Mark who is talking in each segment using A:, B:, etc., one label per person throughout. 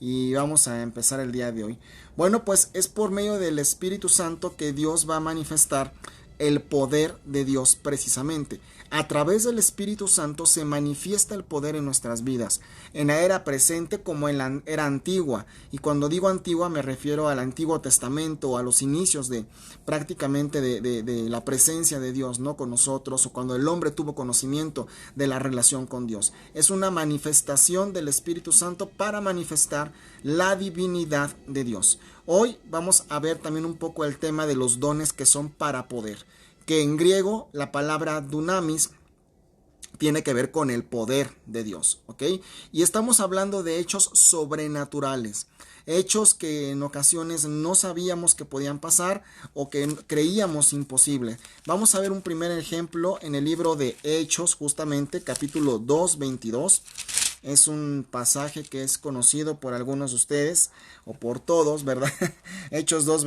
A: y vamos a empezar el día de hoy. Bueno, pues es por medio del Espíritu Santo que Dios va a manifestar el poder de Dios precisamente. A través del Espíritu Santo se manifiesta el poder en nuestras vidas, en la era presente como en la era antigua. Y cuando digo antigua me refiero al Antiguo Testamento o a los inicios de prácticamente de la presencia de Dios, ¿no? Con nosotros, o cuando el hombre tuvo conocimiento de la relación con Dios. Es una manifestación del Espíritu Santo para manifestar la divinidad de Dios. Hoy vamos a ver también un poco el tema de los dones que son para poder, que en griego la palabra dunamis tiene que ver con el poder de Dios, ¿ok? Y estamos hablando de hechos sobrenaturales, hechos que en ocasiones no sabíamos que podían pasar o que creíamos imposible. Vamos a ver un primer ejemplo en el libro de Hechos, justamente capítulo 2, 22. Es un pasaje que es conocido por algunos de ustedes o por todos, ¿verdad? Hechos 2,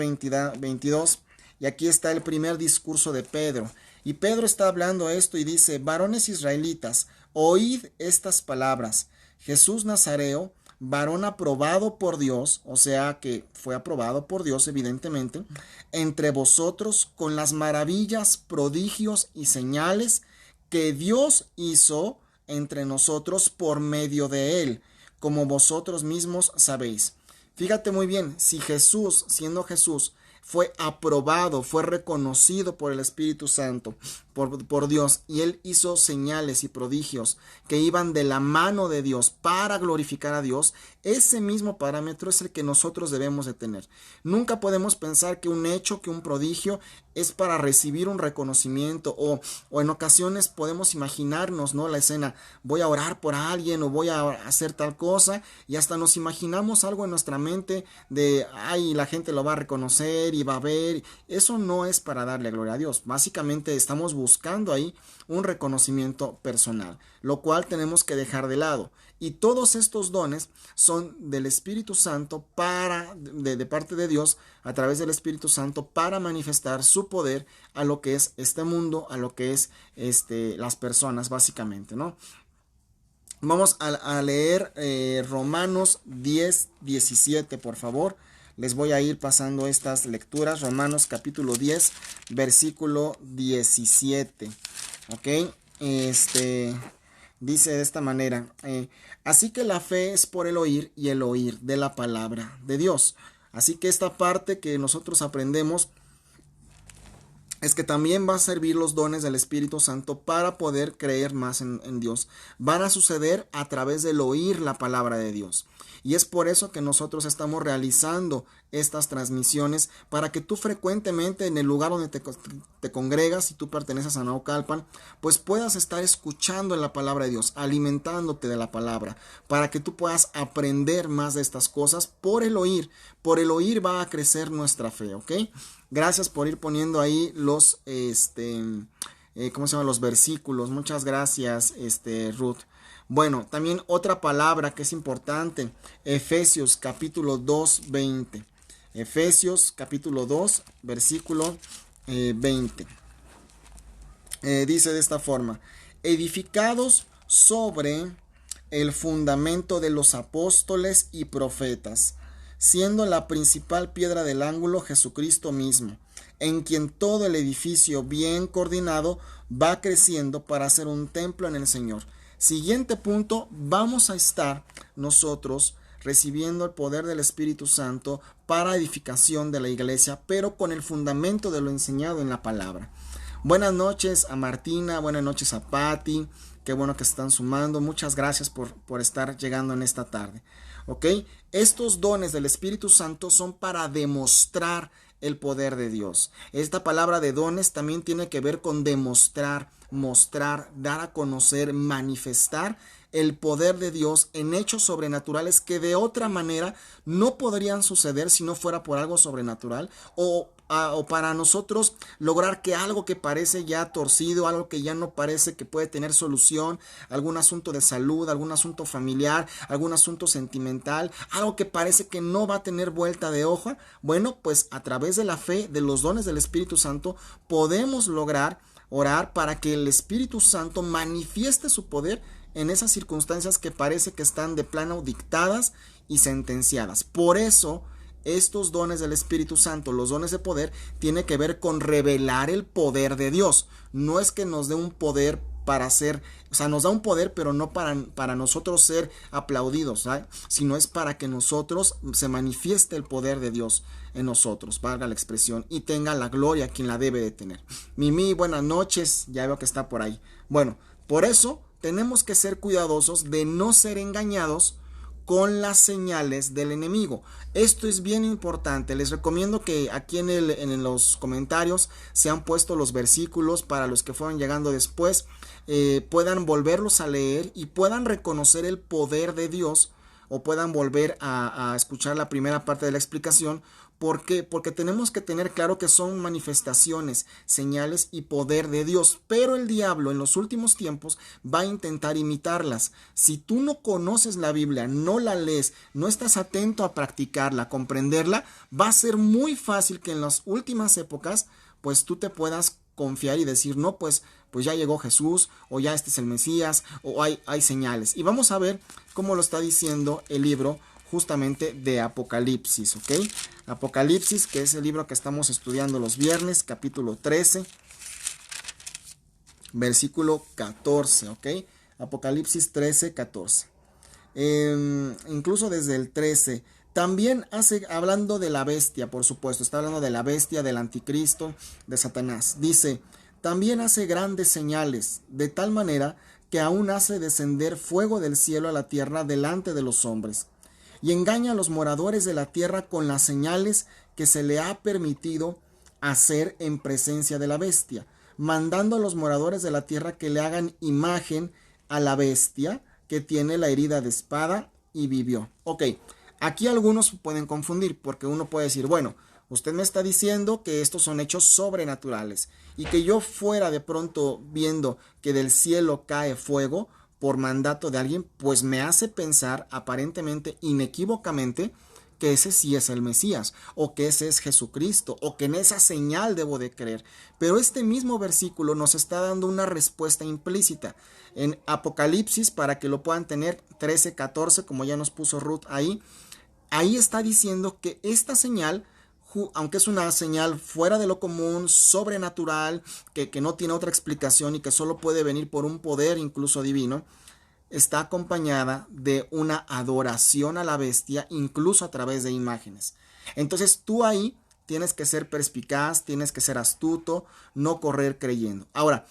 A: 22. Y aquí está el primer discurso de Pedro. Y Pedro está hablando esto y dice: varones israelitas, oíd estas palabras. Jesús Nazareo, varón aprobado por Dios, o sea que fue aprobado por Dios evidentemente, entre vosotros con las maravillas, prodigios y señales que Dios hizo entre nosotros por medio de él, como vosotros mismos sabéis. Fíjate muy bien, si Jesús, siendo Jesús, fue aprobado, fue reconocido por el Espíritu Santo, por Dios, y él hizo señales y prodigios que iban de la mano de Dios para glorificar a Dios, ese mismo parámetro es el que nosotros debemos de tener. Nunca podemos pensar que un hecho, que un prodigio es para recibir un reconocimiento o en ocasiones podemos imaginarnos, ¿no? La escena, voy a orar por alguien o voy a hacer tal cosa, y hasta nos imaginamos algo en nuestra mente de, ay, la gente lo va a reconocer y va a ver. Eso no es para darle gloria a Dios. Básicamente estamos buscando ahí un reconocimiento personal, lo cual tenemos que dejar de lado. Y todos estos dones son del Espíritu Santo de parte de Dios, a través del Espíritu Santo, para manifestar su poder a lo que es este mundo, a lo que es las personas, básicamente, ¿no? Vamos a leer Romanos 10, 17, por favor. Les voy a ir pasando estas lecturas. Romanos capítulo 10, versículo 17. ¿Ok? Dice de esta manera: así que la fe es por el oír y el oír de la palabra de Dios. Así que esta parte que nosotros aprendemos es que también va a servir los dones del Espíritu Santo para poder creer más en Dios. Van a suceder a través del oír la palabra de Dios. Y es por eso que nosotros estamos realizando estas transmisiones, para que tú frecuentemente en el lugar donde te congregas, si tú perteneces a Naucalpan, pues puedas estar escuchando la palabra de Dios, alimentándote de la palabra, para que tú puedas aprender más de estas cosas por el oír. Por el oír va a crecer nuestra fe, ¿ok? Gracias por ir poniendo ahí los, ¿cómo se llama? Los versículos. Muchas gracias, Ruth. Bueno, también otra palabra que es importante, Efesios capítulo 2, 20. Efesios capítulo 2, versículo 20. Dice de esta forma: edificados sobre el fundamento de los apóstoles y profetas, siendo la principal piedra del ángulo Jesucristo mismo, en quien todo el edificio bien coordinado va creciendo para ser un templo en el Señor. Siguiente punto, vamos a estar nosotros recibiendo el poder del Espíritu Santo para edificación de la iglesia, pero con el fundamento de lo enseñado en la palabra. Buenas noches a Martina, buenas noches a Patti, qué bueno que están sumando, muchas gracias por estar llegando en esta tarde. ¿Ok? Estos dones del Espíritu Santo son para demostrar el poder de Dios. Esta palabra de dones también tiene que ver con demostrar, mostrar, dar a conocer, manifestar el poder de Dios en hechos sobrenaturales que de otra manera no podrían suceder si no fuera por algo sobrenatural, o para nosotros lograr que algo que parece ya torcido, algo que ya no parece que puede tener solución, algún asunto de salud, algún asunto familiar, algún asunto sentimental, algo que parece que no va a tener vuelta de hoja, bueno, pues a través de la fe, de los dones del Espíritu Santo, podemos lograr orar para que el Espíritu Santo manifieste su poder en esas circunstancias que parece que están de plano dictadas y sentenciadas. Por eso, estos dones del Espíritu Santo, los dones de poder, tiene que ver con revelar el poder de Dios. No es que nos dé un poder para ser, o sea, nos da un poder, pero no para nosotros ser aplaudidos, ¿sabes? Sino es para que nosotros se manifieste el poder de Dios en nosotros, valga la expresión, y tenga la gloria quien la debe de tener. Mimi, buenas noches, ya veo que está por ahí. Bueno, por eso tenemos que ser cuidadosos de no ser engañados con las señales del enemigo. Esto es bien importante. Les recomiendo que aquí en los comentarios se han puesto los versículos para los que fueron llegando después, puedan volverlos a leer y puedan reconocer el poder de Dios, o puedan volver a escuchar la primera parte de la explicación. ¿Por qué? Porque tenemos que tener claro que son manifestaciones, señales y poder de Dios, pero el diablo en los últimos tiempos va a intentar imitarlas. Si tú no conoces la Biblia, no la lees, no estás atento a practicarla, a comprenderla, va a ser muy fácil que en las últimas épocas pues tú te puedas confiar y decir, no, pues ya llegó Jesús, o ya este es el Mesías, o hay señales. Y vamos a ver cómo lo está diciendo el libro justamente de Apocalipsis, ¿ok? Apocalipsis, que es el libro que estamos estudiando los viernes, capítulo 13, versículo 14, ¿ok? Apocalipsis 13, 14. Incluso desde el 13, también hablando de la bestia, por supuesto, está hablando de la bestia, del anticristo, de Satanás. Dice, también hace grandes señales, de tal manera que aún hace descender fuego del cielo a la tierra delante de los hombres, y engaña a los moradores de la tierra con las señales que se le ha permitido hacer en presencia de la bestia, mandando a los moradores de la tierra que le hagan imagen a la bestia que tiene la herida de espada y vivió. Ok, aquí algunos pueden confundir, porque uno puede decir, bueno, usted me está diciendo que estos son hechos sobrenaturales, y que yo fuera de pronto viendo que del cielo cae fuego por mandato de alguien, pues me hace pensar aparentemente, inequívocamente, que ese sí es el Mesías, o que ese es Jesucristo, o que en esa señal debo de creer. Pero este mismo versículo nos está dando una respuesta implícita. En Apocalipsis, para que lo puedan tener, 13:14, como ya nos puso Ruth ahí está diciendo que esta señal, aunque es una señal fuera de lo común, sobrenatural, que no tiene otra explicación y que solo puede venir por un poder incluso divino, está acompañada de una adoración a la bestia, incluso a través de imágenes. Entonces tú ahí tienes que ser perspicaz, tienes que ser astuto, no correr creyendo. Ahora,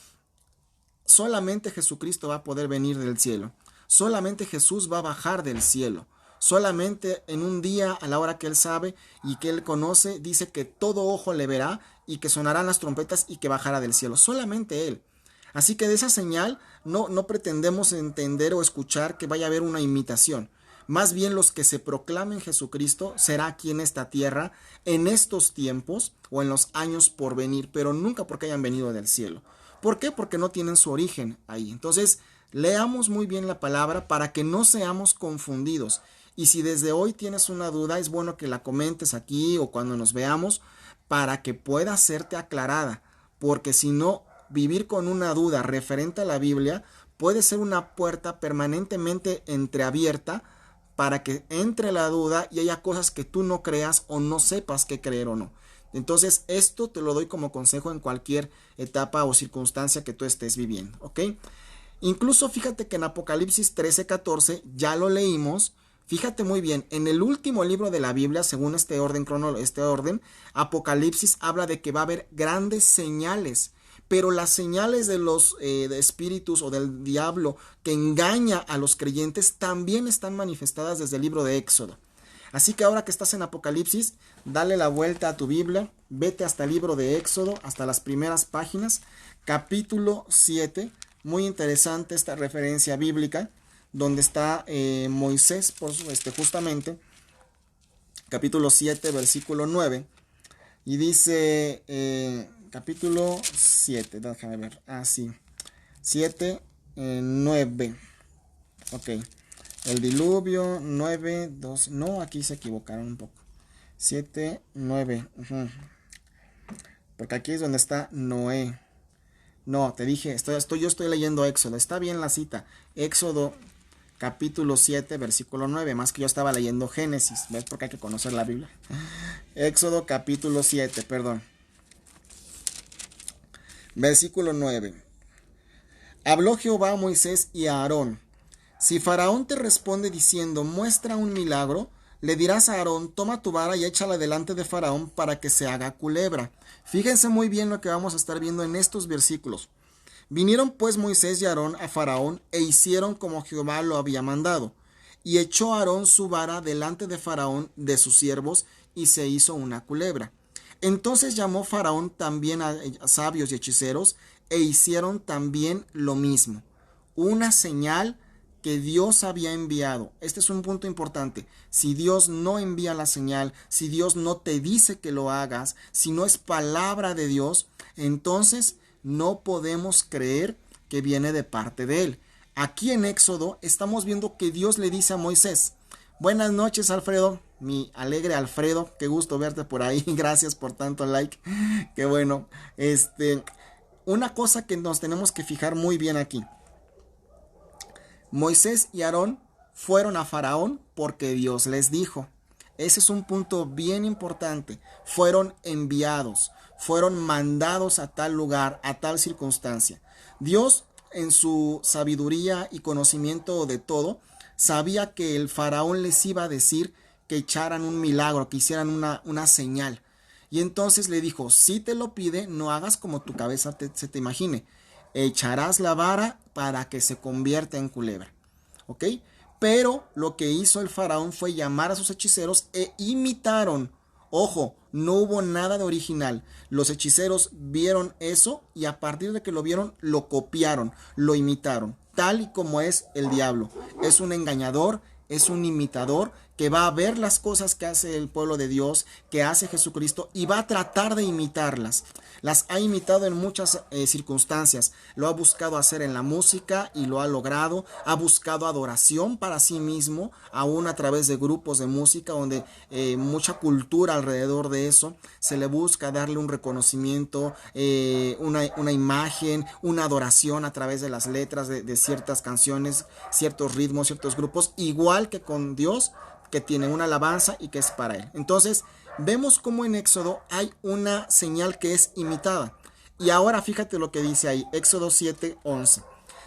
A: solamente Jesucristo va a poder venir del cielo, solamente Jesús va a bajar del cielo. Solamente en un día, a la hora que Él sabe y que Él conoce, dice que todo ojo le verá y que sonarán las trompetas y que bajará del cielo. Solamente Él. Así que de esa señal no pretendemos entender o escuchar que vaya a haber una imitación. Más bien los que se proclamen Jesucristo será aquí en esta tierra, en estos tiempos o en los años por venir, pero nunca porque hayan venido del cielo. ¿Por qué? Porque no tienen su origen ahí. Entonces, leamos muy bien la palabra para que no seamos confundidos. Y si desde hoy tienes una duda, es bueno que la comentes aquí o cuando nos veamos para que pueda serte aclarada, porque si no, vivir con una duda referente a la Biblia puede ser una puerta permanentemente entreabierta para que entre la duda y haya cosas que tú no creas o no sepas qué creer o no. Entonces esto te lo doy como consejo en cualquier etapa o circunstancia que tú estés viviendo, ¿ok? Incluso fíjate que en Apocalipsis 13:14 ya lo leímos. Fíjate muy bien, en el último libro de la Biblia, según este orden, Apocalipsis habla de que va a haber grandes señales, pero las señales de los de espíritus o del diablo que engaña a los creyentes también están manifestadas desde el libro de Éxodo. Así que ahora que estás en Apocalipsis, dale la vuelta a tu Biblia, vete hasta el libro de Éxodo, hasta las primeras páginas, capítulo 7, muy interesante esta referencia bíblica, donde está Moisés, justamente, capítulo 7, versículo 9, y dice, capítulo 7, déjame ver, 7, 9, ok, el diluvio, 9, 2, no, aquí se equivocaron un poco, 7, 9, porque aquí es donde está Noé. No, te dije, yo estoy leyendo Éxodo, está bien la cita, Éxodo capítulo 7, versículo 9, más que yo estaba leyendo Génesis, ¿ves? Porque hay que conocer la Biblia. Éxodo capítulo 7, perdón. Versículo 9. Habló Jehová a Moisés y a Aarón. Si Faraón te responde diciendo, muestra un milagro, le dirás a Aarón, toma tu vara y échala delante de Faraón para que se haga culebra. Fíjense muy bien lo que vamos a estar viendo en estos versículos. Vinieron pues Moisés y Aarón a Faraón e hicieron como Jehová lo había mandado. Y echó Aarón su vara delante de Faraón de sus siervos y se hizo una culebra. Entonces llamó Faraón también a sabios y hechiceros e hicieron también lo mismo. Una señal que Dios había enviado. Este es un punto importante. Si Dios no envía la señal, si Dios no te dice que lo hagas, si no es palabra de Dios, entonces no podemos creer que viene de parte de Él. Aquí en Éxodo estamos viendo que Dios le dice a Moisés, buenas noches Alfredo, mi alegre Alfredo, qué gusto verte por ahí, gracias por tanto like, qué bueno. Una cosa que nos tenemos que fijar muy bien aquí. Moisés y Aarón fueron a Faraón porque Dios les dijo. Ese es un punto bien importante. Fueron enviados, fueron mandados a tal lugar, a tal circunstancia. Dios, en su sabiduría y conocimiento de todo, sabía que el Faraón les iba a decir que echaran un milagro, que hicieran una señal. Y entonces le dijo, si te lo pide, no hagas como tu cabeza se te imagine. Echarás la vara para que se convierta en culebra. ¿Ok? Pero lo que hizo el Faraón fue llamar a sus hechiceros e imitaron. Ojo, no hubo nada de original. Los hechiceros vieron eso y a partir de que lo vieron, lo copiaron, lo imitaron. Tal y como es el diablo. Es un engañador, es un imitador que va a ver las cosas que hace el pueblo de Dios, que hace Jesucristo y va a tratar de imitarlas. Las ha imitado en muchas circunstancias. Lo ha buscado hacer en la música y lo ha logrado. Ha buscado adoración para sí mismo, aún a través de grupos de música donde mucha cultura alrededor de eso. Se le busca darle un reconocimiento, una imagen, una adoración a través de las letras de ciertas canciones, ciertos ritmos, ciertos grupos, igual que con Dios, que tiene una alabanza y que es para Él. Entonces, vemos cómo en Éxodo hay una señal que es imitada. Y ahora fíjate lo que dice ahí, Éxodo 7:11.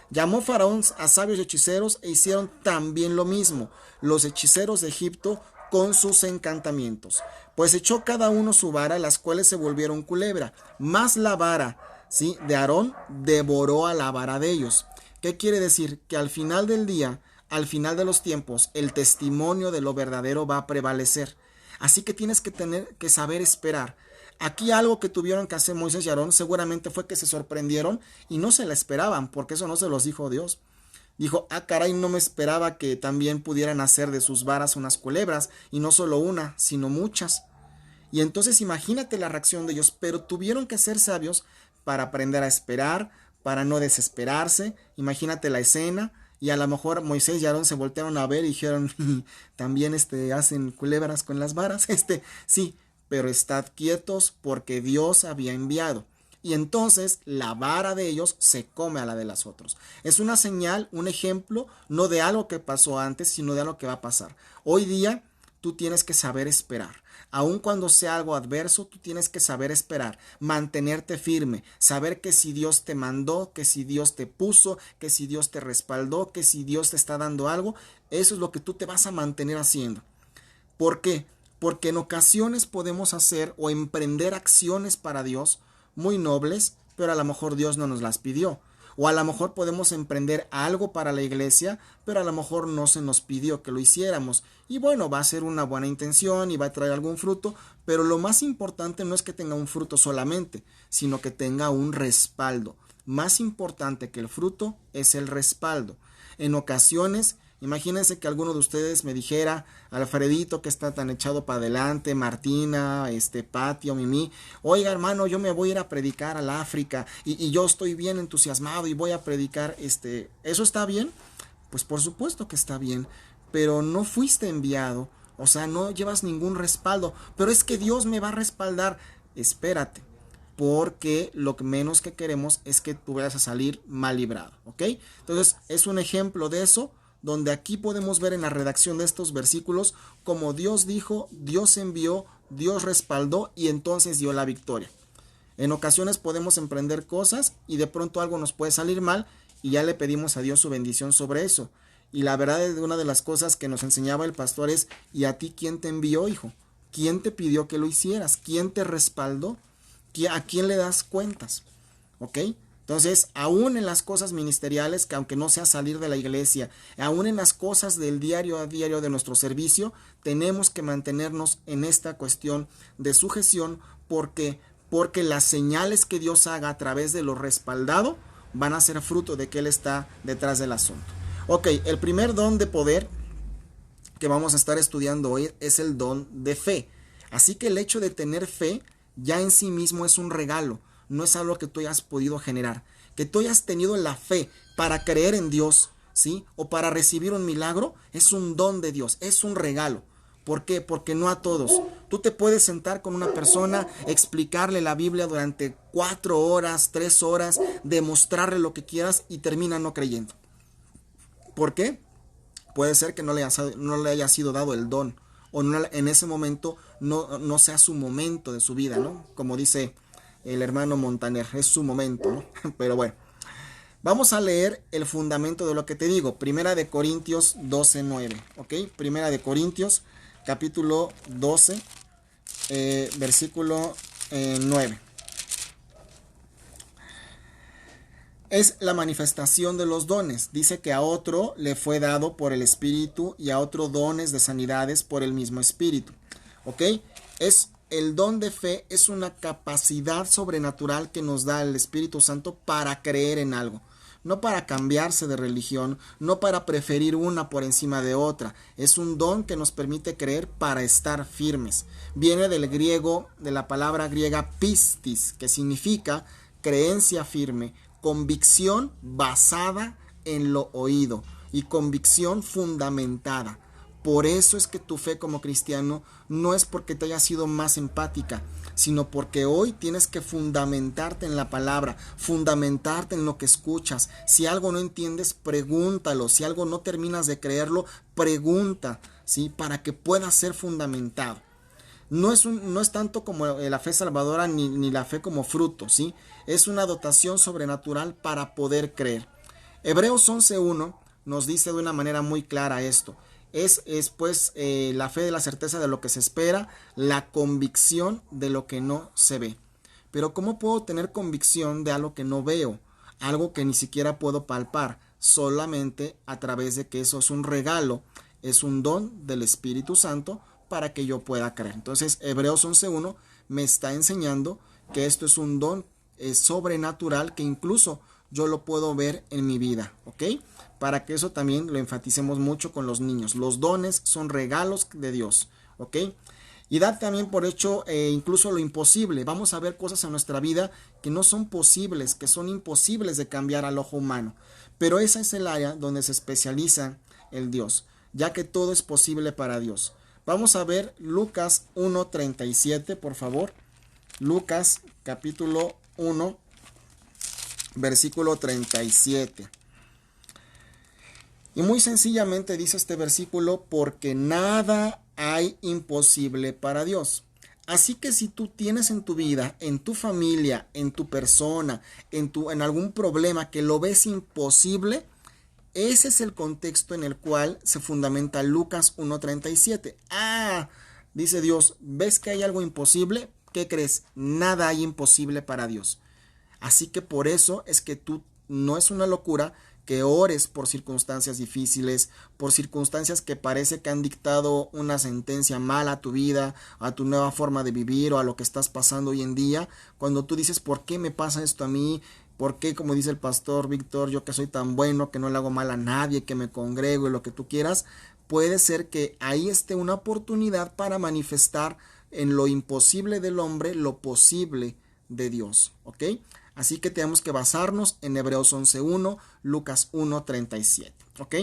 A: Llamó Faraón a sabios y hechiceros e hicieron también lo mismo, los hechiceros de Egipto con sus encantamientos. Pues echó cada uno su vara, las cuales se volvieron culebra, mas la vara, ¿sí?, de Aarón devoró a la vara de ellos. ¿Qué quiere decir? Que al final del día, al final de los tiempos, el testimonio de lo verdadero va a prevalecer. Así que tienes que saber esperar. Aquí algo que tuvieron que hacer Moisés y Aarón seguramente fue que se sorprendieron y no se la esperaban, porque eso no se los dijo Dios. Dijo, caray, no me esperaba que también pudieran hacer de sus varas unas culebras, y no solo una, sino muchas. Y entonces imagínate la reacción de ellos, pero tuvieron que ser sabios para aprender a esperar, para no desesperarse. Imagínate la escena. Y a lo mejor Moisés y Aarón se voltearon a ver y dijeron, también hacen culebras con las varas. Sí, pero estad quietos porque Dios había enviado. Y entonces la vara de ellos se come a la de los otros. Es una señal, un ejemplo, no de algo que pasó antes, sino de algo que va a pasar. Hoy día tú tienes que saber esperar. Aun cuando sea algo adverso, tú tienes que saber esperar, mantenerte firme, saber que si Dios te mandó, que si Dios te puso, que si Dios te respaldó, que si Dios te está dando algo, eso es lo que tú te vas a mantener haciendo. ¿Por qué? Porque en ocasiones podemos hacer o emprender acciones para Dios muy nobles, pero a lo mejor Dios no nos las pidió. O a lo mejor podemos emprender algo para la iglesia, pero a lo mejor no se nos pidió que lo hiciéramos. Y bueno, va a ser una buena intención y va a traer algún fruto, pero lo más importante no es que tenga un fruto solamente, sino que tenga un respaldo. Más importante que el fruto es el respaldo. En ocasiones, imagínense que alguno de ustedes me dijera, Alfredito, que está tan echado para adelante, Martina, Pati o Mimi, oiga hermano, yo me voy a ir a predicar al África y yo estoy bien entusiasmado y voy a predicar, ¿eso está bien? Pues por supuesto que está bien, pero no fuiste enviado, o sea, no llevas ningún respaldo, pero es que Dios me va a respaldar. Espérate, porque lo menos que queremos es que tú vayas a salir mal librado, ¿ok? Entonces, es un ejemplo de eso. donde aquí podemos ver en la redacción de estos versículos como Dios dijo, Dios envió, Dios respaldó y entonces dio la victoria. En ocasiones podemos emprender cosas y de pronto algo nos puede salir mal y ya le pedimos a Dios su bendición sobre eso. Y la verdad es una de las cosas que nos enseñaba el pastor es, ¿y a ti quién te envió, hijo? ¿Quién te pidió que lo hicieras? ¿Quién te respaldó? ¿A quién le das cuentas? ¿Ok? Entonces, aún en las cosas ministeriales, que aunque no sea salir de la iglesia, aún en las cosas del diario a diario de nuestro servicio, tenemos que mantenernos en esta cuestión de sujeción porque las señales que Dios haga a través de lo respaldado van a ser fruto de que Él está detrás del asunto. Ok, el primer don de poder que vamos a estar estudiando hoy es el don de fe. Así que el hecho de tener fe ya en sí mismo es un regalo, no es algo que tú hayas podido generar. Que tú hayas tenido la fe para creer en Dios, ¿sí? O para recibir un milagro, es un don de Dios, es un regalo. ¿Por qué? Porque no a todos. Tú te puedes sentar con una persona, explicarle la Biblia durante 4 horas, 3 horas, demostrarle lo que quieras y termina no creyendo. ¿Por qué? Puede ser que no le haya sido dado el don o no, en ese momento no sea su momento de su vida, ¿no? Como dice el hermano Montaner, es su momento, ¿no? Pero bueno, vamos a leer el fundamento de lo que te digo. Primera de Corintios 12:9, ¿ok? Primera de Corintios, capítulo 12, versículo 9. Es la manifestación de los dones. Dice que a otro le fue dado por el Espíritu y a otro dones de sanidades por el mismo Espíritu. ¿Ok? El don de fe es una capacidad sobrenatural que nos da el Espíritu Santo para creer en algo. No para cambiarse de religión, no para preferir una por encima de otra. Es un don que nos permite creer para estar firmes. Viene del griego, de la palabra griega pistis, que significa creencia firme, convicción basada en lo oído y convicción fundamentada. Por eso es que tu fe como cristiano no es porque te haya sido más empática, sino porque hoy tienes que fundamentarte en la palabra, fundamentarte en lo que escuchas. Si algo no entiendes, pregúntalo. Si algo no terminas de creerlo, pregunta, ¿sí? Para que pueda ser fundamentado. No es tanto como la fe salvadora ni la fe como fruto, ¿sí? Es una dotación sobrenatural para poder creer. Hebreos 11:1 nos dice de una manera muy clara esto. Es pues la fe de la certeza de lo que se espera, la convicción de lo que no se ve. Pero ¿cómo puedo tener convicción de algo que no veo? Algo que ni siquiera puedo palpar, solamente a través de que eso es un regalo, es un don del Espíritu Santo para que yo pueda creer. Entonces, Hebreos 11:1 me está enseñando que esto es un don sobrenatural que incluso yo lo puedo ver en mi vida, ¿ok? Para que eso también lo enfaticemos mucho con los niños. Los dones son regalos de Dios, ¿ok? Y da también por hecho incluso lo imposible. Vamos a ver cosas en nuestra vida que no son posibles, que son imposibles de cambiar al ojo humano. Pero esa es el área donde se especializa el Dios, ya que todo es posible para Dios. Vamos a ver Lucas 1:37, por favor. Lucas capítulo 1, versículo 37. Y muy sencillamente dice este versículo, porque nada hay imposible para Dios. Así que si tú tienes en tu vida, en tu familia, en tu persona, en algún problema que lo ves imposible, ese es el contexto en el cual se fundamenta Lucas 1:37. Dice Dios, ¿ves que hay algo imposible? ¿Qué crees? Nada hay imposible para Dios. Así que por eso es que tú no es una locura que ores por circunstancias difíciles, por circunstancias que parece que han dictado una sentencia mala a tu vida, a tu nueva forma de vivir o a lo que estás pasando hoy en día. Cuando tú dices, ¿por qué me pasa esto a mí? ¿Por qué, como dice el pastor Víctor, yo que soy tan bueno, que no le hago mal a nadie, que me congrego y lo que tú quieras? Puede ser que ahí esté una oportunidad para manifestar en lo imposible del hombre lo posible de Dios, ¿ok? Así que tenemos que basarnos en Hebreos 11:1, Lucas 1:37, ¿ok?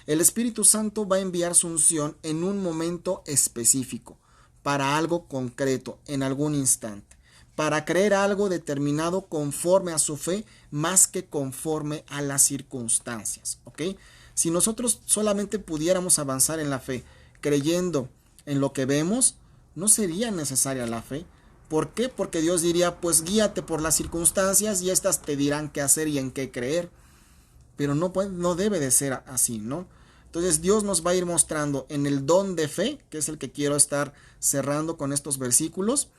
A: El Espíritu Santo va a enviar su unción en un momento específico, para algo concreto, en algún instante, para creer algo determinado conforme a su fe, más que conforme a las circunstancias, ¿ok? Si nosotros solamente pudiéramos avanzar en la fe creyendo en lo que vemos, no sería necesaria la fe. ¿Por qué? Porque Dios diría, pues guíate por las circunstancias y estas te dirán qué hacer y en qué creer. Pero no debe de ser así, ¿no? Entonces Dios nos va a ir mostrando en el don de fe, que es el que quiero estar cerrando con estos versículos.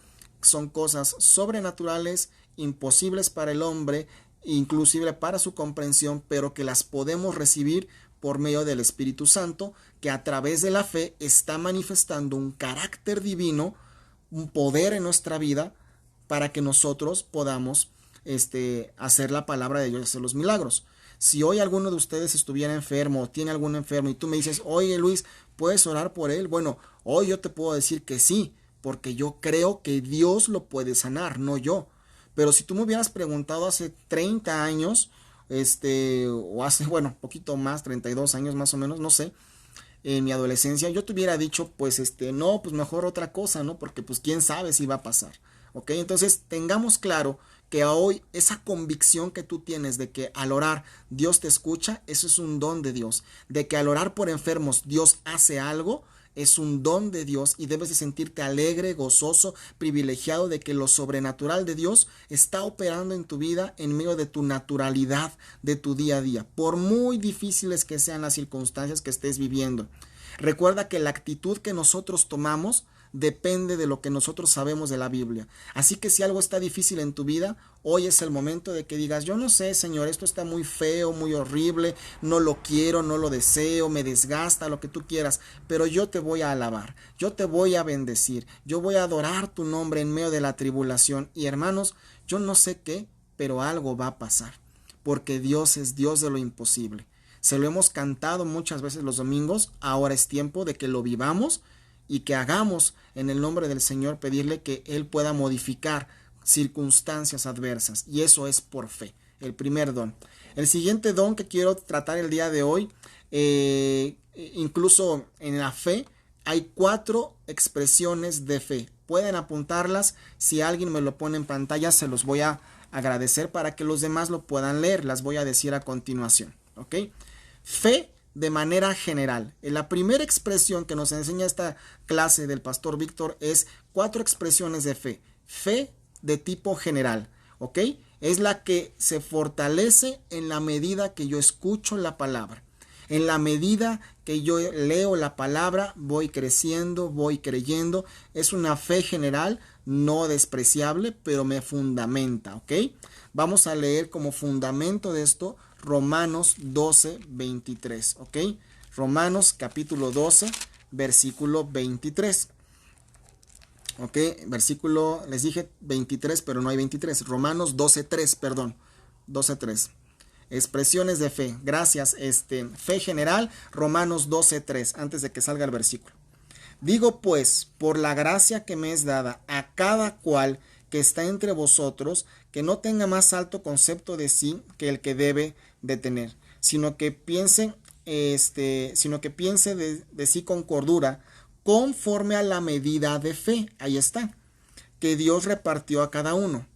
A: Son cosas sobrenaturales, imposibles para el hombre, inclusive para su comprensión, pero que las podemos recibir por medio del Espíritu Santo, que a través de la fe está manifestando un carácter divino, un poder en nuestra vida, para que nosotros podamos hacer la palabra de Dios, hacer los milagros. Si hoy alguno de ustedes estuviera enfermo o tiene algún enfermo y tú me dices, oye Luis, ¿puedes orar por él? Bueno, hoy yo te puedo decir que sí, porque yo creo que Dios lo puede sanar, no yo. Pero si tú me hubieras preguntado hace 30 años, o hace, bueno, poquito más, 32 años más o menos, no sé, en mi adolescencia, yo te hubiera dicho, pues, no, pues mejor otra cosa, ¿no? Porque, pues, quién sabe si va a pasar, ¿ok? Entonces, tengamos claro que hoy esa convicción que tú tienes de que al orar Dios te escucha, eso es un don de Dios. De que al orar por enfermos Dios hace algo, es un don de Dios y debes de sentirte alegre, gozoso, privilegiado de que lo sobrenatural de Dios está operando en tu vida en medio de tu naturalidad, de tu día a día, por muy difíciles que sean las circunstancias que estés viviendo. Recuerda que la actitud que nosotros tomamos depende de lo que nosotros sabemos de la Biblia. Así que si algo está difícil en tu vida, hoy es el momento de que digas, yo no sé, Señor, esto está muy feo, muy horrible, no lo quiero, no lo deseo, me desgasta, lo que tú quieras, pero yo te voy a alabar, yo te voy a bendecir, yo voy a adorar tu nombre en medio de la tribulación. Y hermanos, yo no sé qué, pero algo va a pasar, porque Dios es Dios de lo imposible. Se lo hemos cantado muchas veces los domingos, ahora es tiempo de que lo vivamos y que hagamos en el nombre del Señor, pedirle que Él pueda modificar circunstancias adversas, y eso es por fe, el primer don. El siguiente don que quiero tratar el día de hoy, incluso en la fe hay 4 expresiones de fe. Pueden apuntarlas, si alguien me lo pone en pantalla se los voy a agradecer para que los demás lo puedan leer. Las voy a decir a continuación, ¿ok? Fe de manera general. La primera expresión que nos enseña esta clase del pastor Víctor es 4 expresiones de fe. Fe de tipo general, ¿ok? Es la que se fortalece en la medida que yo escucho la palabra. En la medida que yo leo la palabra, voy creciendo, voy creyendo. Es una fe general, no despreciable, pero me fundamenta, ¿ok? Vamos a leer como fundamento de esto Romanos 12, 23, ¿ok? Romanos capítulo 12, versículo 23. Ok, versículo, les dije 23, pero no hay 23. Romanos 12:3, perdón. 12:3. Expresiones de fe. Gracias, fe general, Romanos 12:3, antes de que salga el versículo. Digo pues, por la gracia que me es dada a cada cual que está entre vosotros, que no tenga más alto concepto de sí que el que debe de tener, sino que piense, de sí con cordura, conforme a la medida de fe, ahí está, que Dios repartió a cada uno.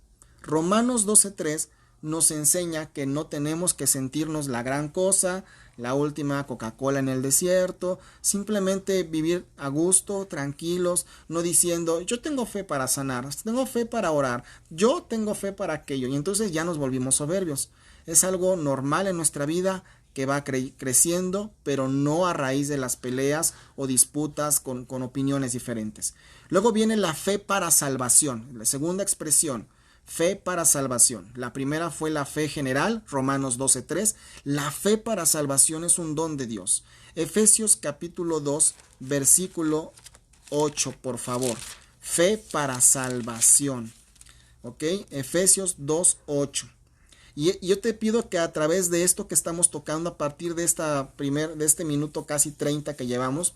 A: Romanos 12:3 nos enseña que no tenemos que sentirnos la gran cosa, la última Coca-Cola en el desierto, simplemente vivir a gusto, tranquilos, no diciendo, yo tengo fe para sanar, tengo fe para orar, yo tengo fe para aquello, y entonces ya nos volvimos soberbios. Es algo normal en nuestra vida que va creciendo, pero no a raíz de las peleas o disputas con opiniones diferentes. Luego viene la fe para salvación, la segunda expresión, fe para salvación. La primera fue la fe general, Romanos 12:3. La fe para salvación es un don de Dios. Efesios capítulo 2, versículo 8, por favor. Fe para salvación. ¿Ok? Efesios 2:8. Y yo te pido que a través de esto que estamos tocando, a partir de este minuto casi 30 que llevamos,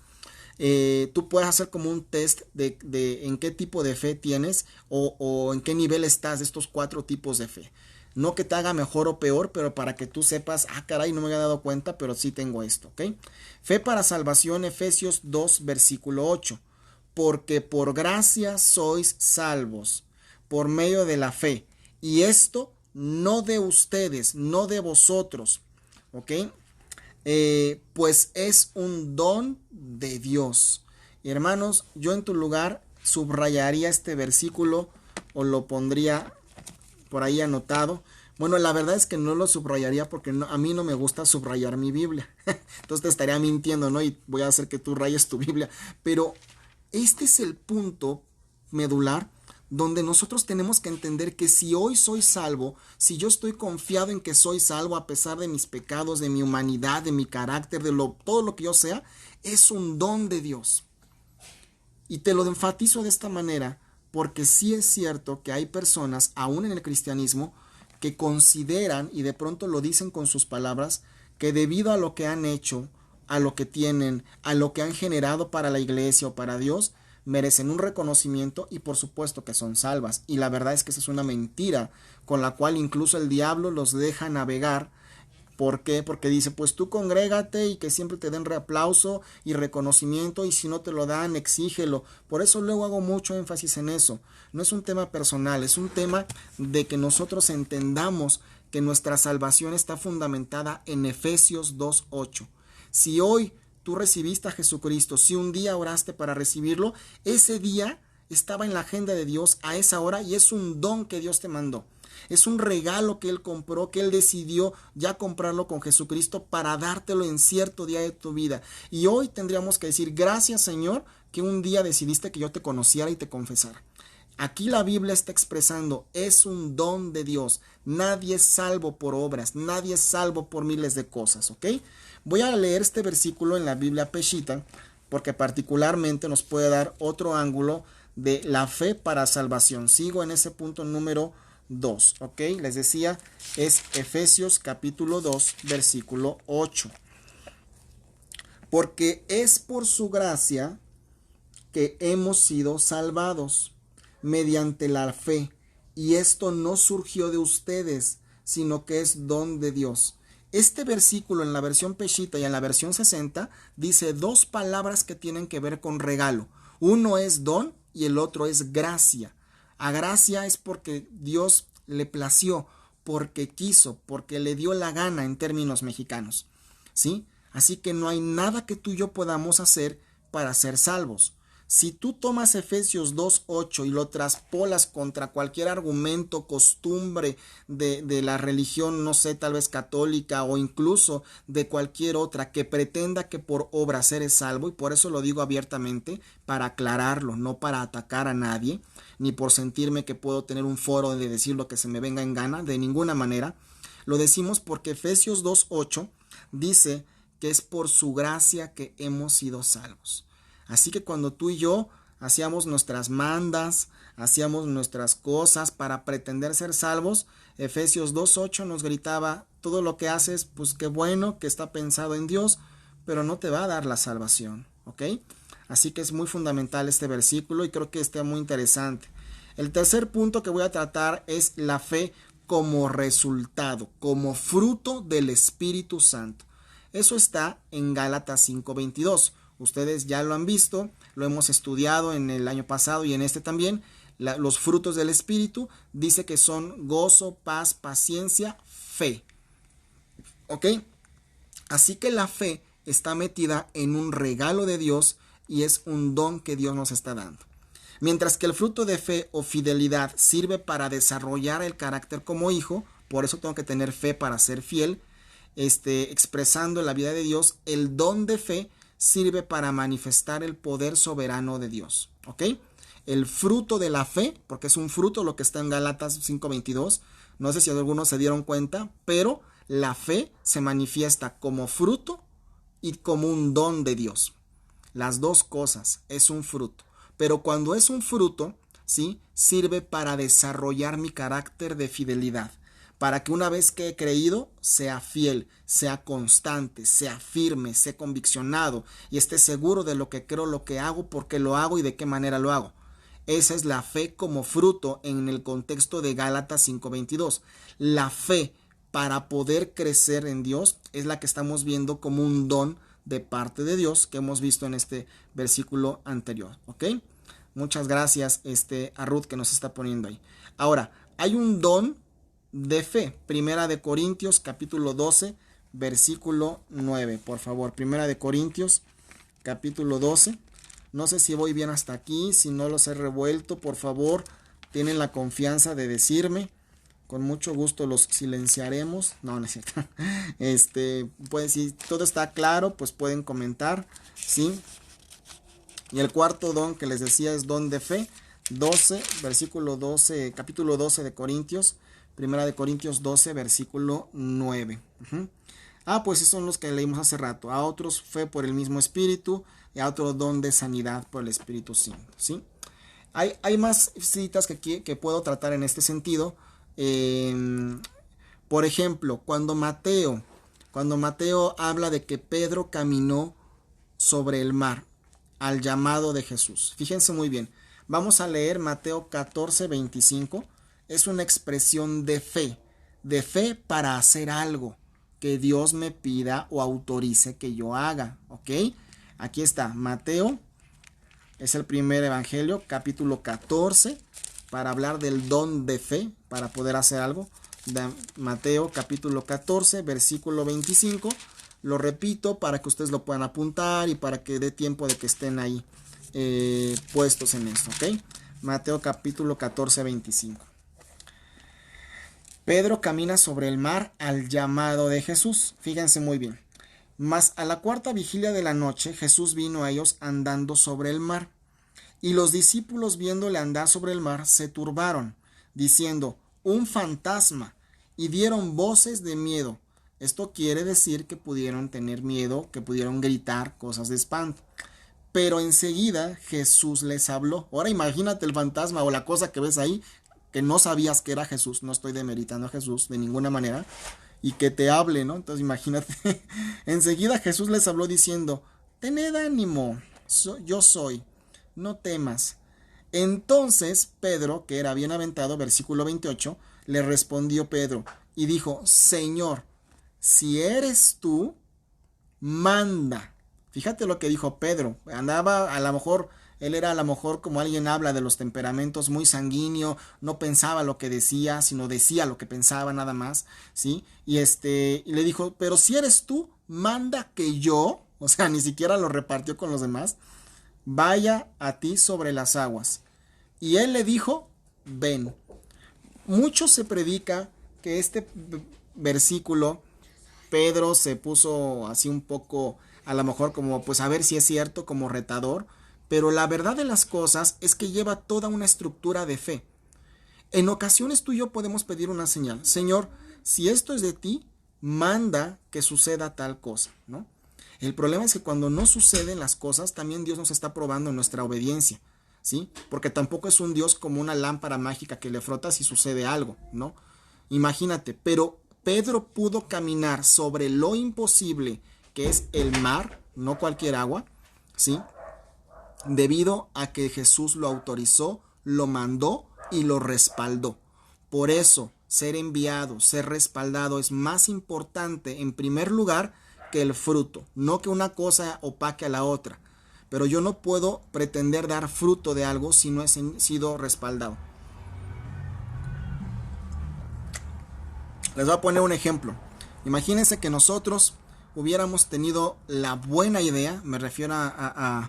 A: tú puedes hacer como un test de en qué tipo de fe tienes o en qué nivel estás de estos 4 tipos de fe. No que te haga mejor o peor, pero para que tú sepas, caray, no me había dado cuenta, pero sí tengo esto, ¿ok? Fe para salvación, Efesios 2, versículo 8. Porque por gracia sois salvos, por medio de la fe. Y esto no de ustedes, no de vosotros, ¿ok? pues es un don de Dios. Y hermanos, yo en tu lugar subrayaría este versículo o lo pondría por ahí anotado. Bueno, la verdad es que no lo subrayaría porque a mí no me gusta subrayar mi Biblia. Entonces te estaría mintiendo, ¿no? Y voy a hacer que tú rayes tu Biblia. Pero este es el punto medular donde nosotros tenemos que entender que si hoy soy salvo, si yo estoy confiado en que soy salvo a pesar de mis pecados, de mi humanidad, de mi carácter, todo lo que yo sea, es un don de Dios. Y te lo enfatizo de esta manera porque sí es cierto que hay personas, aún en el cristianismo, que consideran, y de pronto lo dicen con sus palabras, que debido a lo que han hecho, a lo que tienen, a lo que han generado para la iglesia o para Dios, merecen un reconocimiento y por supuesto que son salvas. Y la verdad es que esa es una mentira con la cual incluso el diablo los deja navegar. ¿Por qué? Porque dice, pues tú congrégate y que siempre te den reaplauso y reconocimiento, y si no te lo dan, exígelo. Por eso luego hago mucho énfasis en eso. No es un tema personal, es un tema de que nosotros entendamos que nuestra salvación está fundamentada en Efesios 2:8. Si hoy tú recibiste a Jesucristo, si un día oraste para recibirlo, ese día estaba en la agenda de Dios a esa hora y es un don que Dios te mandó. Es un regalo que Él compró, que Él decidió ya comprarlo con Jesucristo para dártelo en cierto día de tu vida. Y hoy tendríamos que decir, gracias Señor, que un día decidiste que yo te conociera y te confesara. Aquí la Biblia está expresando, es un don de Dios. Nadie es salvo por obras, nadie es salvo por miles de cosas, ¿ok? Voy a leer este versículo en la Biblia Peshitta, porque particularmente nos puede dar otro ángulo de la fe para salvación. Sigo en ese punto número 2, ¿ok? Les decía, es Efesios capítulo 2, versículo 8. Porque es por su gracia que hemos sido salvados mediante la fe, y esto no surgió de ustedes, sino que es don de Dios. Este versículo en la versión Peshitta y en la versión 60 dice dos palabras que tienen que ver con regalo. Uno es don y el otro es gracia. A gracia es porque Dios le plació, porque quiso, porque le dio la gana en términos mexicanos, ¿sí? Así que no hay nada que tú y yo podamos hacer para ser salvos. Si tú tomas Efesios 2:8 y lo traspolas contra cualquier argumento, costumbre de la religión, no sé, tal vez católica o incluso de cualquier otra que pretenda que por obras eres salvo, y por eso lo digo abiertamente, para aclararlo, no para atacar a nadie, ni por sentirme que puedo tener un foro de decir lo que se me venga en gana, de ninguna manera. Lo decimos porque Efesios 2:8 dice que es por su gracia que hemos sido salvos. Así que cuando tú y yo hacíamos nuestras mandas, hacíamos nuestras cosas para pretender ser salvos, Efesios 2:8 nos gritaba, todo lo que haces, pues qué bueno, que está pensado en Dios, pero no te va a dar la salvación, ¿ok? Así que es muy fundamental este versículo y creo que está muy interesante. El tercer punto que voy a tratar es la fe como resultado, como fruto del Espíritu Santo. Eso está en Gálatas 5:22. Ustedes ya lo han visto, lo hemos estudiado en el año pasado y en este también. Los frutos del Espíritu dice que son gozo, paz, paciencia, fe. ¿Ok? Así que la fe está metida en un regalo de Dios y es un don que Dios nos está dando. Mientras que el fruto de fe o fidelidad sirve para desarrollar el carácter como hijo, por eso tengo que tener fe para ser fiel, expresando la vida de Dios, el don de fe sirve para manifestar el poder soberano de Dios, ¿ok? El fruto de la fe, porque es un fruto lo que está en Gálatas 5:22, no sé si algunos se dieron cuenta, pero la fe se manifiesta como fruto y como un don de Dios. Las dos cosas, es un fruto. Pero cuando es un fruto, ¿sí? Sirve para desarrollar mi carácter de fidelidad, para que una vez que he creído, sea fiel, sea constante, sea firme, sea conviccionado y esté seguro de lo que creo, lo que hago, por qué lo hago y de qué manera lo hago. Esa es la fe como fruto en el contexto de Gálatas 5:22. La fe para poder crecer en Dios es la que estamos viendo como un don de parte de Dios que hemos visto en este versículo anterior, ¿ok? Muchas gracias a Ruth que nos está poniendo ahí. Ahora, hay un don de fe. Primera de Corintios capítulo 12, versículo 9, por favor. Primera de Corintios, capítulo 12. No sé si voy bien hasta aquí, si no los he revuelto, por favor, tienen la confianza de decirme. Con mucho gusto los silenciaremos. No, no es cierto. Pues si todo está claro, pues pueden comentar, ¿sí? Y el cuarto don que les decía es don de fe. 12, versículo 12, capítulo 12 de Corintios. Primera de Corintios 12, versículo 9. Pues esos son los que leímos hace rato. A otros fe por el mismo Espíritu y a otro don de sanidad por el Espíritu Santo, ¿sí? Hay más citas que puedo tratar en este sentido. Por ejemplo, cuando Mateo habla de que Pedro caminó sobre el mar al llamado de Jesús. Fíjense muy bien. Vamos a leer Mateo 14, 25. Es una expresión de fe para hacer algo que Dios me pida o autorice que yo haga, ¿ok? Aquí está, Mateo, es el primer evangelio, capítulo 14, para hablar del don de fe, para poder hacer algo. Mateo, capítulo 14, versículo 25. Lo repito para que ustedes lo puedan apuntar y para que dé tiempo de que estén ahí puestos en esto, ¿ok? Mateo, capítulo 14, 25. Pedro camina sobre el mar al llamado de Jesús. Fíjense muy bien. Mas a la cuarta vigilia de la noche, Jesús vino a ellos andando sobre el mar. Y los discípulos, viéndole andar sobre el mar, se turbaron, diciendo, un fantasma, y dieron voces de miedo. Esto quiere decir que pudieron tener miedo, que pudieron gritar cosas de espanto. Pero enseguida Jesús les habló. Ahora imagínate el fantasma o la cosa que ves ahí, que no sabías que era Jesús. No estoy demeritando a Jesús de ninguna manera. Y que te hable, ¿no? Entonces imagínate. Enseguida Jesús les habló diciendo, tened ánimo, yo soy, no temas. Entonces Pedro, que era bien aventado, versículo 28, le respondió Pedro y dijo, Señor, si eres tú, manda. Fíjate lo que dijo Pedro. Andaba, a lo mejor, él era a lo mejor como alguien habla de los temperamentos, muy sanguíneo, no pensaba lo que decía, sino decía lo que pensaba nada más, ¿sí? Y le dijo, pero si eres tú, manda que yo, o sea, ni siquiera lo repartió con los demás, vaya a ti sobre las aguas. Y él le dijo, ven. Mucho se predica que este versículo, Pedro se puso así un poco, a lo mejor como, pues a ver si es cierto, como retador, pero la verdad de las cosas es que lleva toda una estructura de fe. En ocasiones tú y yo podemos pedir una señal. Señor, si esto es de ti, manda que suceda tal cosa, ¿no? El problema es que cuando no suceden las cosas, también Dios nos está probando nuestra obediencia, ¿sí? Porque tampoco es un Dios como una lámpara mágica que le frotas y sucede algo, ¿no? Imagínate, pero Pedro pudo caminar sobre lo imposible, que es el mar, no cualquier agua, ¿sí? Debido a que Jesús lo autorizó, lo mandó y lo respaldó. Por eso, ser enviado, ser respaldado es más importante en primer lugar que el fruto. No que una cosa opaque a la otra. Pero yo no puedo pretender dar fruto de algo si no he sido respaldado. Les voy a poner un ejemplo. Imagínense que nosotros hubiéramos tenido la buena idea, me refiero a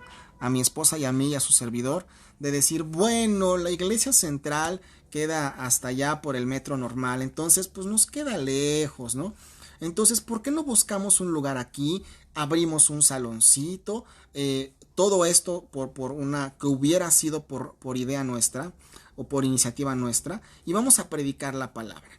A: mi esposa y a mí y a su servidor, de decir, bueno, la iglesia central queda hasta allá por el metro normal, entonces pues nos queda lejos, ¿no? Entonces, ¿por qué no buscamos un lugar aquí? Abrimos un saloncito, todo esto por una que hubiera sido por idea nuestra o por iniciativa nuestra, y vamos a predicar la palabra.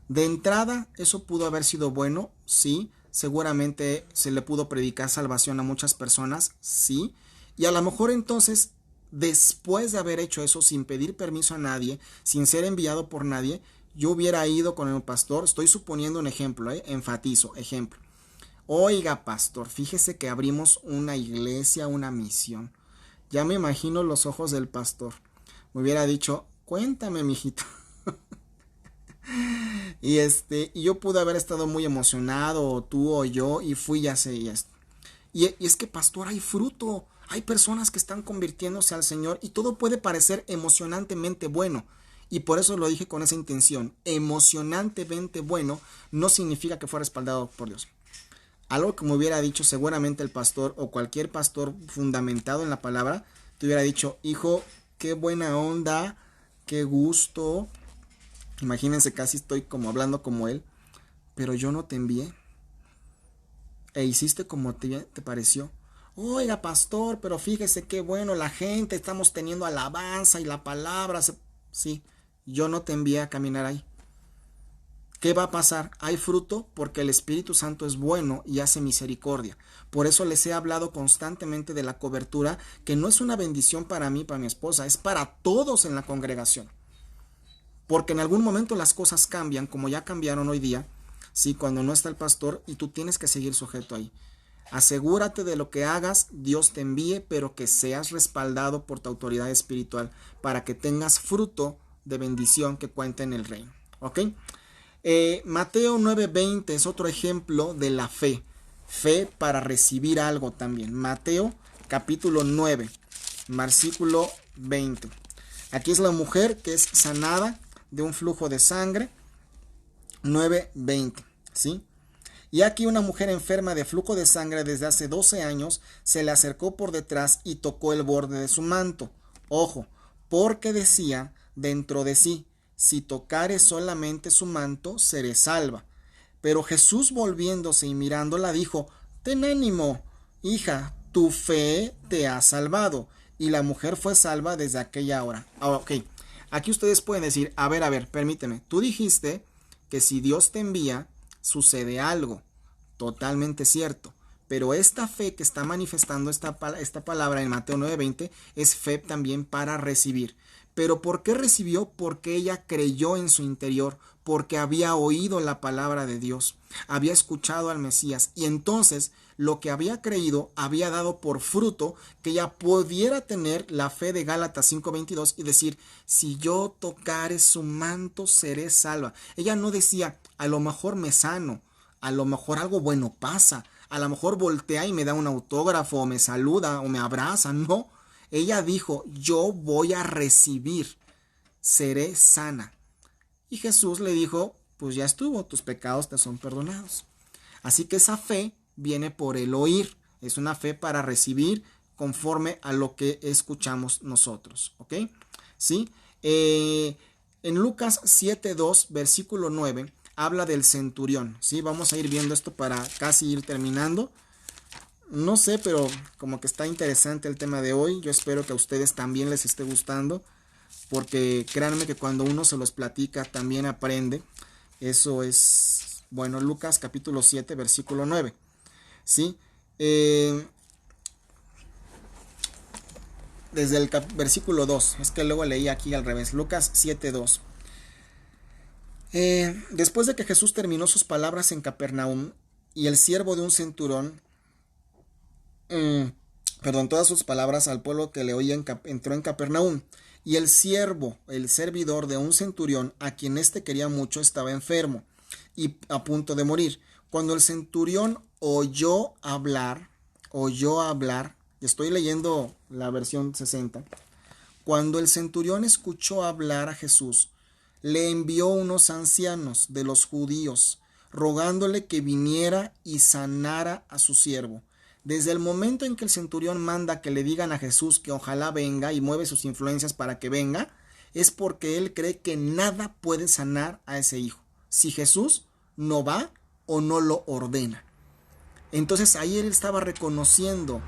A: De entrada, eso pudo haber sido bueno, sí, seguramente se le pudo predicar salvación a muchas personas, sí, y a lo mejor entonces, después de haber hecho eso sin pedir permiso a nadie, sin ser enviado por nadie, yo hubiera ido con el pastor, estoy suponiendo un ejemplo, enfatizo, ejemplo. Oiga, pastor, fíjese que abrimos una iglesia, una misión. Ya me imagino los ojos del pastor. Me hubiera dicho, cuéntame, mijito. Y yo pude haber estado muy emocionado, o tú o yo, y fui y así esto. Y es que, pastor, hay fruto. Hay personas que están convirtiéndose al Señor y todo puede parecer emocionantemente bueno. Y por eso lo dije con esa intención. Emocionantemente bueno no significa que fue respaldado por Dios. algo que me hubiera dicho seguramente el pastor o cualquier pastor fundamentado en la palabra, te hubiera dicho, hijo, qué buena onda, qué gusto. Imagínense, casi estoy como hablando como él, pero yo no te envié. E hiciste como te pareció. Oiga, pastor, pero fíjese qué bueno la gente, estamos teniendo alabanza y la palabra. Sí, yo no te envié a caminar ahí. ¿Qué va a pasar? Hay fruto porque el Espíritu Santo es bueno y hace misericordia. Por eso les he hablado constantemente de la cobertura, que no es una bendición para mí, para mi esposa, es para todos en la congregación. Porque en algún momento las cosas cambian, como ya cambiaron hoy día, sí, cuando no está el pastor y tú tienes que seguir sujeto ahí. Asegúrate de lo que hagas, Dios te envíe, pero que seas respaldado por tu autoridad espiritual para que tengas fruto de bendición que cuente en el reino. ¿Ok? Mateo 9:20 es otro ejemplo de la fe. Fe para recibir algo también. Mateo capítulo 9, versículo 20. Aquí es la mujer que es sanada de un flujo de sangre. 9:20, ¿sí? Y aquí una mujer enferma de flujo de sangre desde hace 12 años se le acercó por detrás y tocó el borde de su manto. Ojo, porque decía dentro de sí, si tocare solamente su manto, seré salva. Pero Jesús, volviéndose y mirándola, dijo, ten ánimo, hija, tu fe te ha salvado. Y la mujer fue salva desde aquella hora. Ok, aquí ustedes pueden decir, a ver, permíteme, tú dijiste que si Dios te envía, sucede algo. Totalmente cierto. Pero esta fe que está manifestando esta palabra en Mateo 9:20 es fe también para recibir. ¿Pero por qué recibió? Porque ella creyó en su interior, porque había oído la palabra de Dios, había escuchado al Mesías, y entonces lo que había creído había dado por fruto que ella pudiera tener la fe de Gálatas 5:22 y decir, si yo tocare su manto seré salva. Ella no decía, a lo mejor me sano, a lo mejor algo bueno pasa, a lo mejor voltea y me da un autógrafo, o me saluda, o me abraza. No, ella dijo, yo voy a recibir, seré sana. Y Jesús le dijo, pues ya estuvo, tus pecados te son perdonados. Así que esa fe viene por el oír, es una fe para recibir conforme a lo que escuchamos nosotros, ¿ok? ¿Sí? En Lucas 7:2, versículo 9, habla del centurión, ¿sí? Vamos a ir viendo esto para casi ir terminando. No sé, pero como que está interesante el tema de hoy. Yo espero que a ustedes también les esté gustando, porque créanme que cuando uno se los platica también aprende. Eso es, bueno, Lucas capítulo 7, versículo 9. ¿Sí? Desde el versículo 2, es que luego leí aquí al revés, Lucas 7:2. Después de que Jesús terminó sus palabras en Capernaum, y el siervo de un centurión, todas sus palabras al pueblo que le oía entró en Capernaum, y el siervo, el servidor de un centurión, a quien éste quería mucho, estaba enfermo y a punto de morir. Cuando el centurión oyó hablar, estoy leyendo la versión 60, cuando el centurión escuchó hablar a Jesús, le envió unos ancianos de los judíos, rogándole que viniera y sanara a su siervo. Desde el momento en que el centurión manda que le digan a Jesús que ojalá venga y mueve sus influencias para que venga, es porque él cree que nada puede sanar a ese hijo, si Jesús no va o no lo ordena. Entonces ahí él estaba reconociendo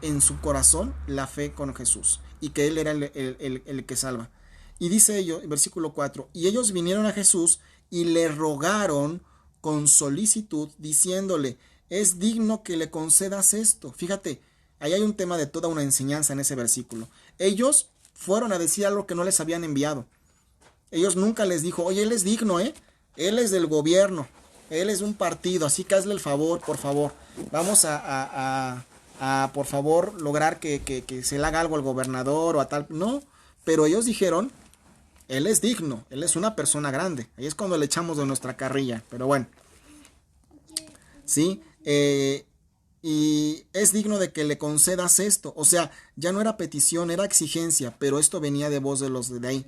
A: en su corazón la fe con Jesús y que él era el que salva. Y dice ellos, versículo 4, y ellos vinieron a Jesús y le rogaron con solicitud, diciéndole, es digno que le concedas esto. Fíjate, ahí hay un tema de toda una enseñanza en ese versículo. Ellos fueron a decir algo que no les habían enviado. Ellos nunca les dijo, oye, él es digno, él es del gobierno, él es de un partido, así que hazle el favor, por favor. Vamos a por favor, lograr que se le haga algo al gobernador o a tal. No, pero ellos dijeron, él es digno, él es una persona grande. Ahí es cuando le echamos de nuestra carrilla, pero bueno. ¿Sí? Y es digno de que le concedas esto. O sea, ya no era petición, era exigencia, pero esto venía de voz de los de ahí.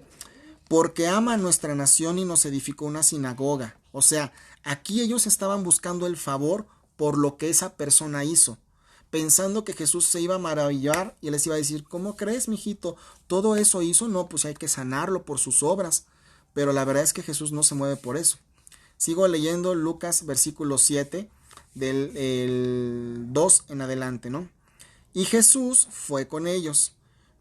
A: Porque ama a nuestra nación y nos edificó una sinagoga. O sea, aquí ellos estaban buscando el favor por lo que esa persona hizo, pensando que Jesús se iba a maravillar y les iba a decir, ¿cómo crees, mijito? ¿Todo eso hizo? No, pues hay que sanarlo por sus obras. Pero la verdad es que Jesús no se mueve por eso. Sigo leyendo Lucas versículo 7 del 2 en adelante, ¿no? Y Jesús fue con ellos.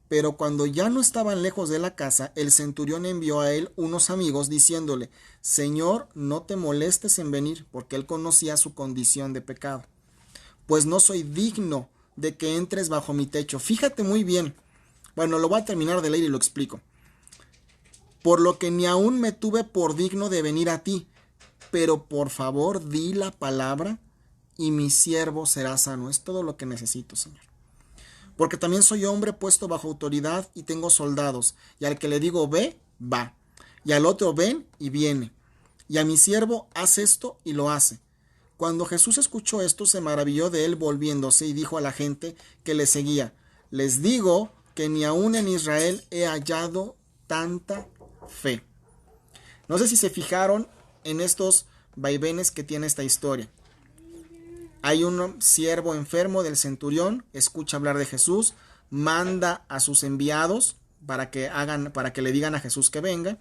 A: Pero cuando ya no estaban lejos de la casa, el centurión envió a él unos amigos diciéndole, Señor, no te molestes en venir, porque él conocía su condición de pecado. Pues no soy digno de que entres bajo mi techo. Fíjate muy bien. Bueno, lo voy a terminar de leer y lo explico. Por lo que ni aún me tuve por digno de venir a ti, pero por favor di la palabra y mi siervo será sano. Es todo lo que necesito, Señor. Porque también soy hombre puesto bajo autoridad y tengo soldados, y al que le digo ve, va, y al otro ven y viene, y a mi siervo haz esto y lo hace. Cuando Jesús escuchó esto, se maravilló de él volviéndose y dijo a la gente que le seguía, les digo que ni aún en Israel he hallado tanta fe. No sé si se fijaron en estos vaivenes que tiene esta historia. Hay un siervo enfermo del centurión, escucha hablar de Jesús, manda a sus enviados para que le digan a Jesús que venga,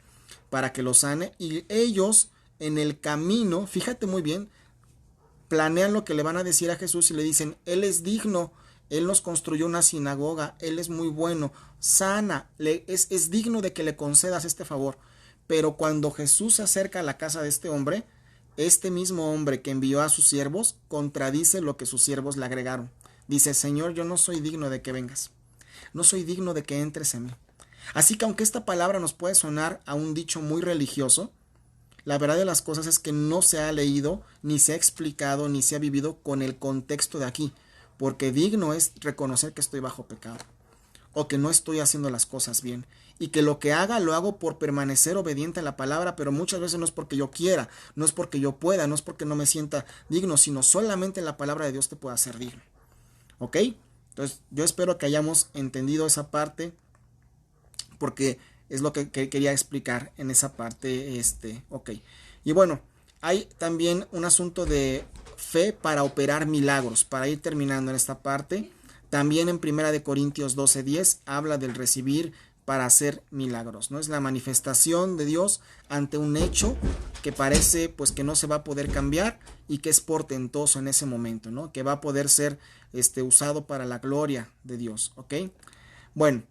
A: para que lo sane, y ellos en el camino, fíjate muy bien, planean lo que le van a decir a Jesús y le dicen, Él es digno, Él nos construyó una sinagoga, Él es muy bueno, sana, es digno de que le concedas este favor. Pero cuando Jesús se acerca a la casa de este hombre, este mismo hombre que envió a sus siervos contradice lo que sus siervos le agregaron. Dice, Señor, yo no soy digno de que vengas, no soy digno de que entres en mí. Así que aunque esta palabra nos puede sonar a un dicho muy religioso, la verdad de las cosas es que no se ha leído, ni se ha explicado, ni se ha vivido con el contexto de aquí, porque digno es reconocer que estoy bajo pecado, o que no estoy haciendo las cosas bien, y que lo que haga lo hago por permanecer obediente a la palabra, pero muchas veces no es porque yo quiera, no es porque yo pueda, no es porque no me sienta digno, sino solamente la palabra de Dios te puede hacer digno. ¿Ok? Entonces yo espero que hayamos entendido esa parte, porque es lo que quería explicar en esa parte. Ok. Y bueno, hay también un asunto de fe para operar milagros, para ir terminando en esta parte. También en 1 Corintios 12:10 habla del recibir para hacer milagros, ¿no? Es la manifestación de Dios ante un hecho que parece pues que no se va a poder cambiar y que es portentoso en ese momento, ¿no? Que va a poder ser usado para la gloria de Dios, ¿ok? Bueno,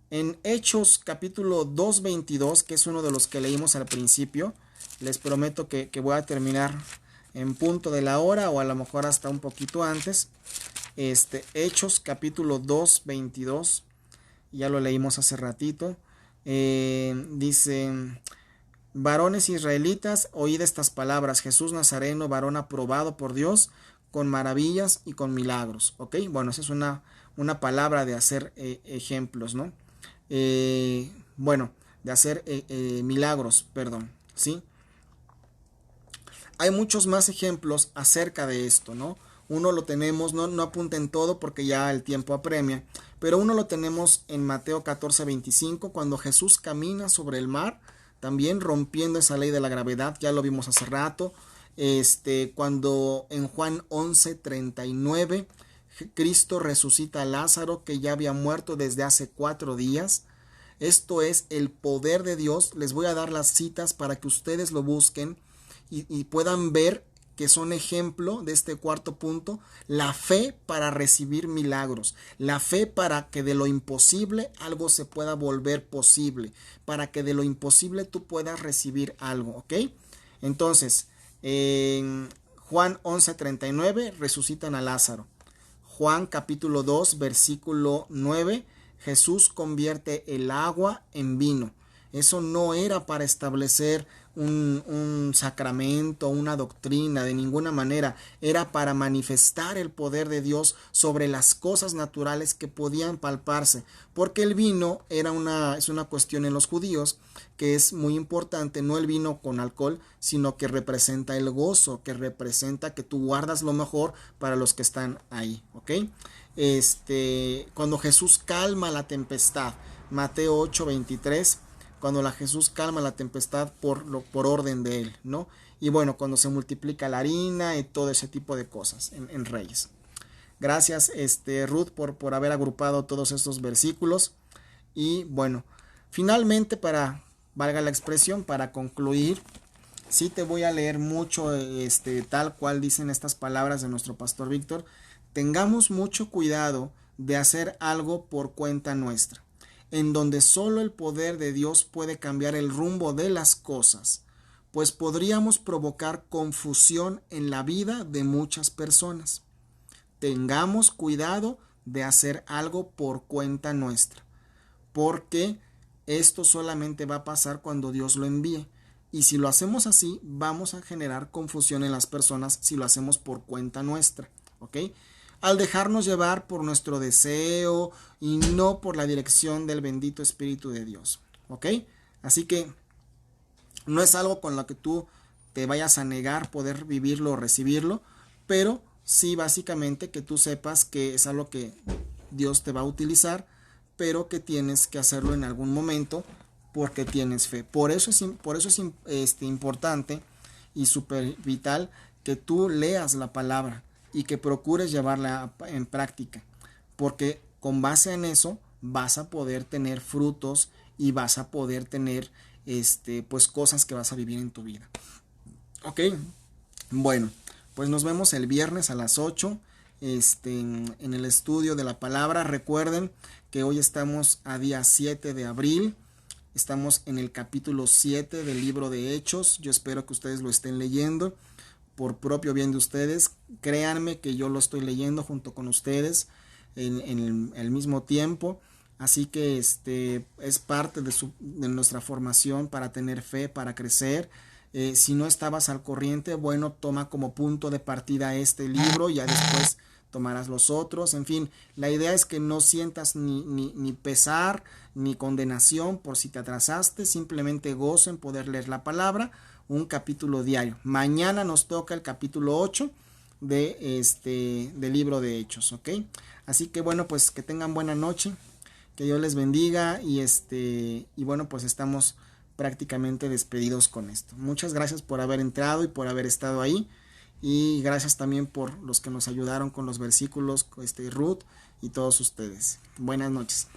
A: en Hechos capítulo 2:22, que es uno de los que leímos al principio, les prometo que voy a terminar en punto de la hora o a lo mejor hasta un poquito antes. Hechos capítulo 2:22, ya lo leímos hace ratito. Dice, varones israelitas, oíd estas palabras, Jesús Nazareno, varón aprobado por Dios, con maravillas y con milagros. ¿Ok? Bueno, esa es una palabra de hacer ejemplos, ¿no? Bueno, de hacer milagros, perdón, ¿sí? Hay muchos más ejemplos acerca de esto, ¿no? Uno lo tenemos, no apunten todo porque ya el tiempo apremia, pero uno lo tenemos en Mateo 14:25, cuando Jesús camina sobre el mar, también rompiendo esa ley de la gravedad, ya lo vimos hace rato. Cuando en Juan 11:39, Cristo resucita a Lázaro, que ya había muerto desde hace 4 días. Esto es el poder de Dios. Les voy a dar las citas para que ustedes lo busquen y puedan ver que son ejemplo de este cuarto punto, la fe para recibir milagros, la fe para que de lo imposible algo se pueda volver posible, para que de lo imposible tú puedas recibir algo, ¿ok? Entonces, en Juan 11:39 resucitan a Lázaro. Juan capítulo 2 versículo 9, Jesús convierte el agua en vino. Eso no era para establecer un sacramento, una doctrina, de ninguna manera. Era para manifestar el poder de Dios sobre las cosas naturales que podían palparse. Porque el vino es una cuestión en los judíos que es muy importante, no el vino con alcohol, sino que representa el gozo, que representa que tú guardas lo mejor para los que están ahí, ¿ok? Cuando Jesús calma la tempestad, Mateo 8:23, cuando Jesús calma la tempestad por orden de él, ¿no? Y bueno, cuando se multiplica la harina y todo ese tipo de cosas en Reyes. Gracias, Ruth, por haber agrupado todos estos versículos. Y bueno, finalmente, valga la expresión, para concluir, sí te voy a leer mucho, tal cual dicen estas palabras de nuestro pastor Víctor. Tengamos mucho cuidado de hacer algo por cuenta nuestra, en donde solo el poder de Dios puede cambiar el rumbo de las cosas, pues podríamos provocar confusión en la vida de muchas personas. Tengamos cuidado de hacer algo por cuenta nuestra, porque esto solamente va a pasar cuando Dios lo envíe. Y si lo hacemos así, vamos a generar confusión en las personas si lo hacemos por cuenta nuestra, ¿ok? Al dejarnos llevar por nuestro deseo y no por la dirección del bendito Espíritu de Dios, ¿ok? Así que no es algo con lo que tú te vayas a negar poder vivirlo o recibirlo, pero sí básicamente que tú sepas que es algo que Dios te va a utilizar, pero que tienes que hacerlo en algún momento porque tienes fe. Por eso es importante y súper vital que tú leas la palabra y que procures llevarla en práctica, porque con base en eso vas a poder tener frutos y vas a poder tener pues cosas que vas a vivir en tu vida. Ok, bueno, pues nos vemos el viernes a las 8 en el estudio de la palabra. Recuerden que hoy estamos a día 7 de abril. Estamos en el capítulo 7 del libro de Hechos. Yo espero que ustedes lo estén leyendo por propio bien de ustedes. Créanme que yo lo estoy leyendo junto con ustedes en el mismo tiempo. Así que es parte de nuestra formación para tener fe, para crecer. Si no estabas al corriente, bueno, toma como punto de partida este libro, ya después tomarás los otros. En fin, la idea es que no sientas ni pesar ni condenación por si te atrasaste, simplemente gozo en poder leer la palabra, un capítulo diario. Mañana nos toca el capítulo 8 del libro de Hechos, ¿ok? Así que bueno, pues que tengan buena noche, que Dios les bendiga y bueno, pues estamos prácticamente despedidos con esto. Muchas gracias por haber entrado y por haber estado ahí. Y gracias también por los que nos ayudaron con los versículos, Ruth y todos ustedes. Buenas noches.